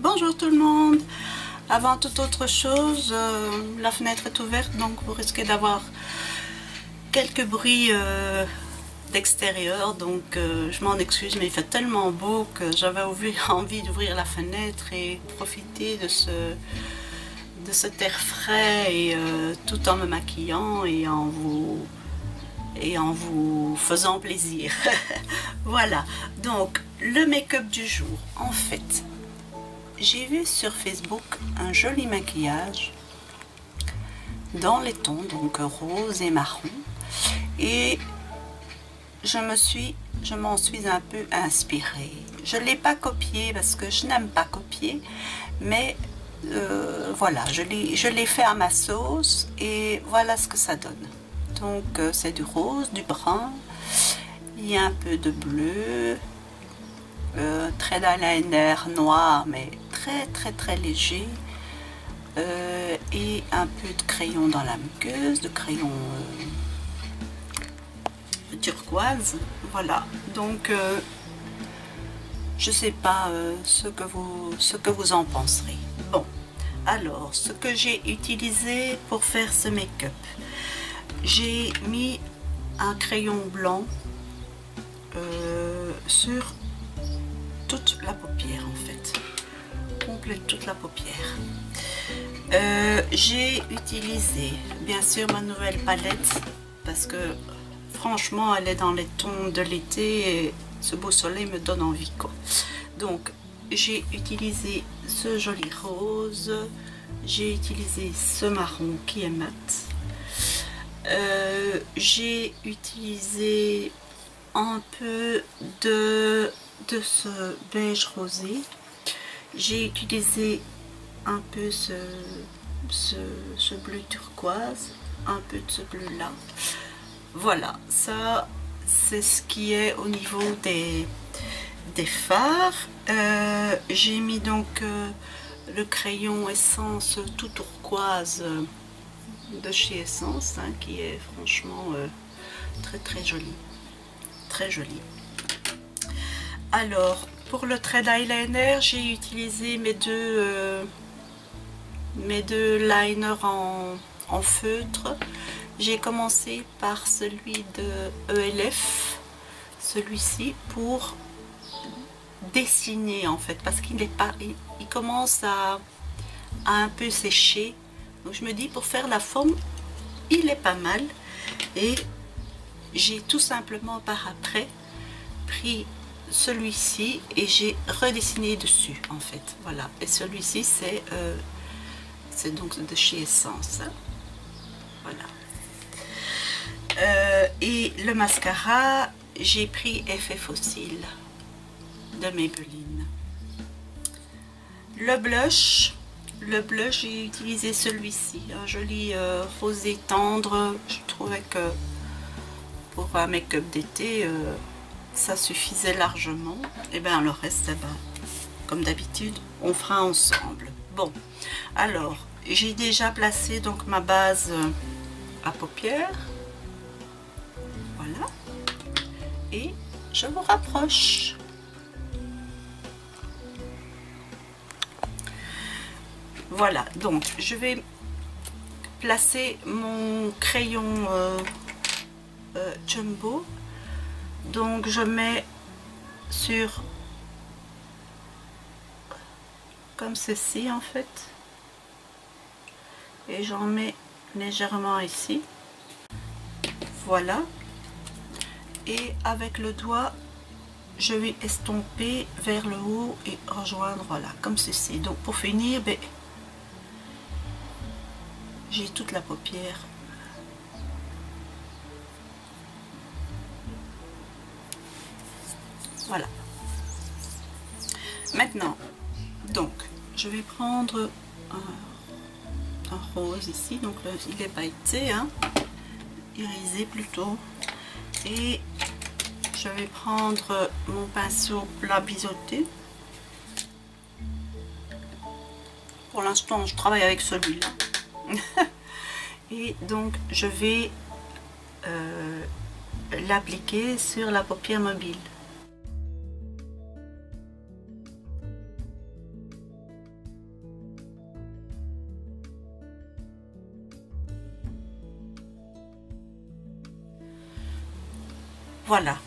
Bonjour tout le monde. Avant toute autre chose, la fenêtre est ouverte, donc vous risquez d'avoir quelques bruits d'extérieur, donc je m'en excuse, mais il fait tellement beau que j'avais envie d'ouvrir la fenêtre et profiter de cet air frais et tout en me maquillant et en vous faisant plaisir. Voilà, donc le make-up du jour. En fait, j'ai vu sur Facebook un joli maquillage dans les tons, donc rose et marron, et je m'en suis un peu inspirée. Je ne l'ai pas copié parce que je n'aime pas copier, mais voilà, je l'ai fait à ma sauce et voilà ce que ça donne. Donc c'est du rose, du brun, il y a un peu de bleu, trait d'eyeliner noir mais très léger, et un peu de crayon dans la muqueuse, de crayon turquoise. Voilà, donc je sais pas ce que vous en penserez. Bon, alors ce que j'ai utilisé pour faire ce make-up, j'ai mis un crayon blanc sur toute la paupière, en fait, complète toute la paupière. J'ai utilisé bien sûr ma nouvelle palette parce que franchement elle est dans les tons de l'été et ce beau soleil me donne envie, quoi. Donc j'ai utilisé ce joli rose, j'ai utilisé ce marron qui est mat, j'ai utilisé un peu de ce beige rosé, j'ai utilisé un peu ce bleu turquoise, un peu de ce bleu là. Voilà, ça c'est ce qui est au niveau des fards. J'ai mis donc le crayon Essence tout turquoise de chez Essence, hein, qui est franchement très joli, très joli. Alors pour le trait d'eyeliner, j'ai utilisé mes deux liners en feutre. J'ai commencé par celui de ELF, celui-ci, pour dessiner en fait, parce qu'il n'est pas, il commence à un peu sécher. Donc je me dis, pour faire la forme, il est pas mal. Et j'ai tout simplement par après pris celui-ci et j'ai redessiné dessus, en fait. Voilà, et celui-ci c'est donc de chez Essence, hein. Voilà. Et le mascara, j'ai pris Effet Fossile de Maybelline. Le blush, j'ai utilisé celui-ci, un joli rosé tendre. Je trouvais que pour un make-up d'été, ça suffisait largement. Et bien le reste, eh ben, comme d'habitude, on fera ensemble. Bon, alors j'ai déjà placé donc ma base à paupières. Voilà, et je vous rapproche. Voilà, donc je vais placer mon crayon Jumbo. Donc je mets sur comme ceci, en fait, et j'en mets légèrement ici. Voilà, et avec le doigt je vais estomper vers le haut et rejoindre, voilà, comme ceci. Donc pour finir, ben, j'ai toute la paupière. Voilà. Maintenant, donc je vais prendre un rose ici, donc là, il est pailleté, hein, irisé plutôt, et je vais prendre mon pinceau plat biseauté. Pour l'instant je travaille avec celui-là. Et donc je vais l'appliquer sur la paupière mobile. Voilà.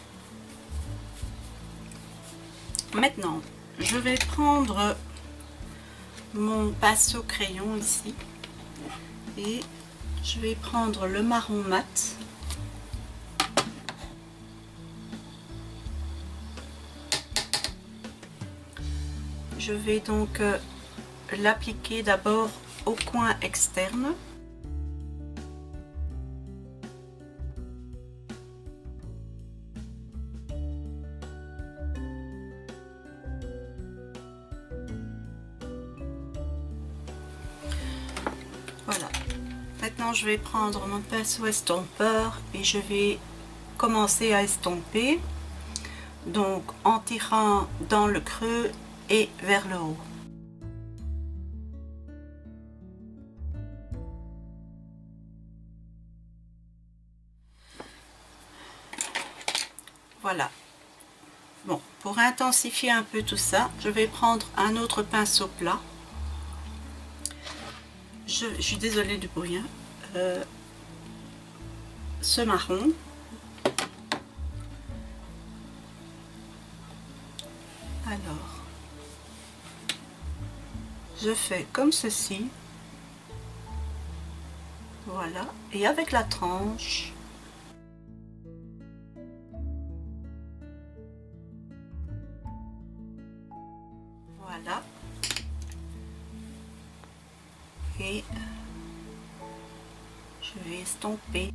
Maintenant, je vais prendre mon pinceau crayon ici et je vais prendre le marron mat. Je vais donc l'appliquer d'abord au coin externe. Voilà. Maintenant, je vais prendre mon pinceau estompeur et je vais commencer à estomper. Donc, en tirant dans le creux et vers le haut. Voilà. Bon, pour intensifier un peu tout ça, je vais prendre un autre pinceau plat. Je suis désolée du bruit, hein. Ce marron. Alors, je fais comme ceci. Voilà. Et avec la tranche, voilà. Et je vais estomper.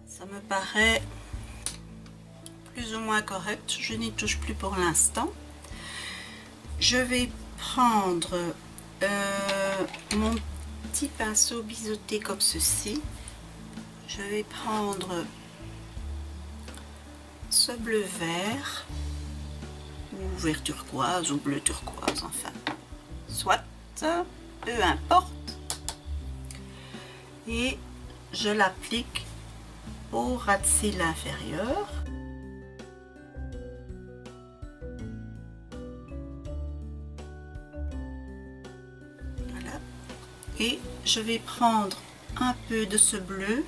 Ça me paraît plus ou moins correct. Je n'y touche plus pour l'instant. Je vais prendre mon petit pinceau biseauté comme ceci. Je vais prendre ce bleu vert ou vert turquoise ou bleu turquoise, enfin soit, peu importe, et je l'applique au ras de cils inférieur. Voilà. Et je vais prendre un peu de ce bleu.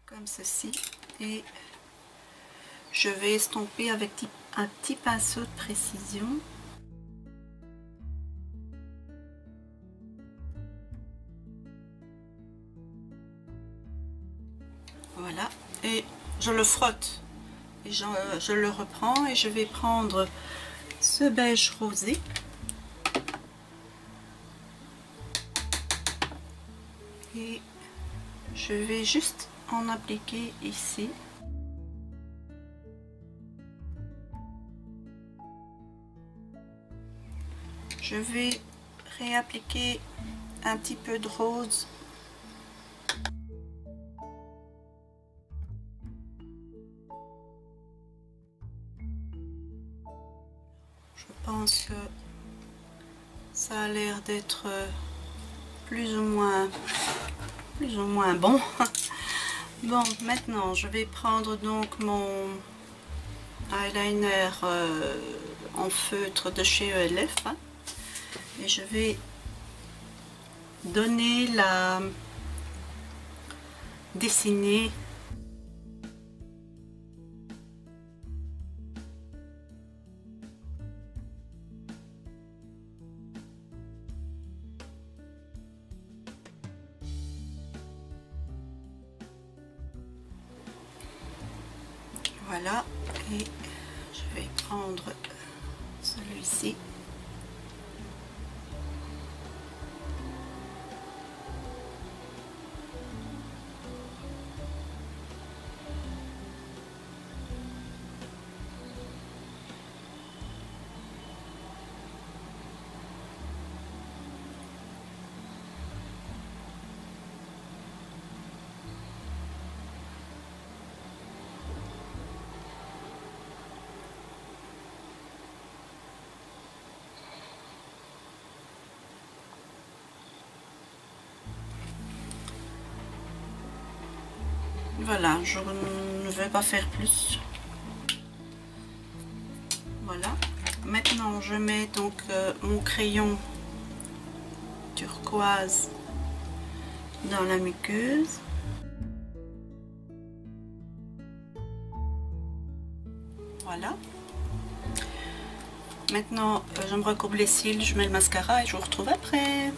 Comme ceci. Et je vais estomper avec un petit pinceau de précision. Voilà, et je le frotte et je le reprends et je vais prendre ce beige rosé et je vais juste en appliquer ici. Je vais réappliquer un petit peu de rose. Je pense que ça a l'air d'être plus ou moins bon. Bon, maintenant je vais prendre donc mon eyeliner en feutre de chez ELF, hein, et je vais donner la dessiner voilà, et je vais prendre celui-ci. Voilà, je ne vais pas faire plus. Voilà. Maintenant, je mets donc mon crayon turquoise dans la muqueuse. Voilà. Maintenant, je me recourbe les cils, je mets le mascara et je vous retrouve après.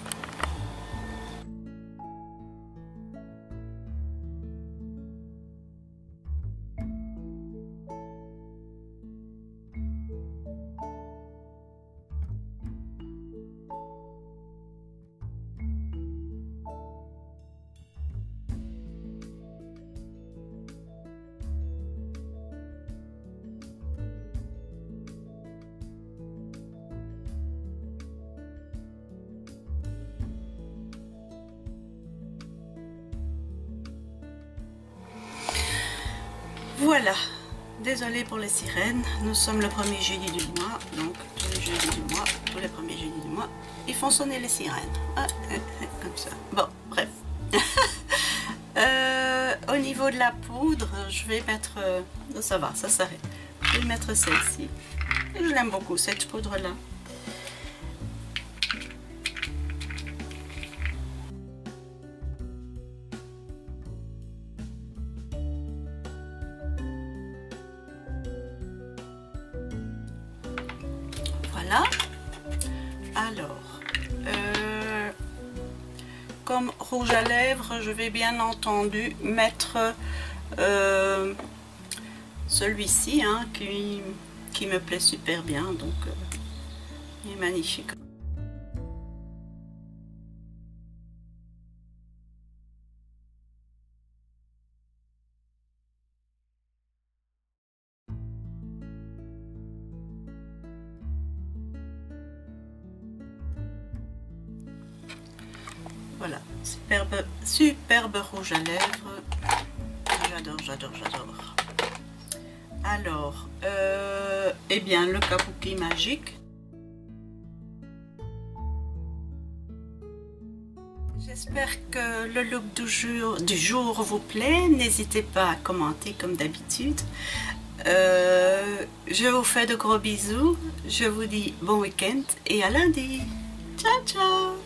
Voilà, désolée pour les sirènes, nous sommes le premier jeudi du mois, donc tous les jeudis du mois, tous les premiers jeudis du mois, ils font sonner les sirènes, comme ça. Bon, bref. Au niveau de la poudre, je vais mettre, ça va, ça s'arrête, je vais mettre celle-ci, je l'aime beaucoup cette poudre-là. Voilà. Alors, comme rouge à lèvres, je vais bien entendu mettre celui-ci hein, qui me plaît super bien, donc il est magnifique. Voilà, superbe rouge à lèvres. J'adore, j'adore, j'adore. Alors, eh bien, le kabuki magique. J'espère que le look du jour vous plaît. N'hésitez pas à commenter comme d'habitude. Je vous fais de gros bisous. Je vous dis bon week-end et à lundi. Ciao, ciao!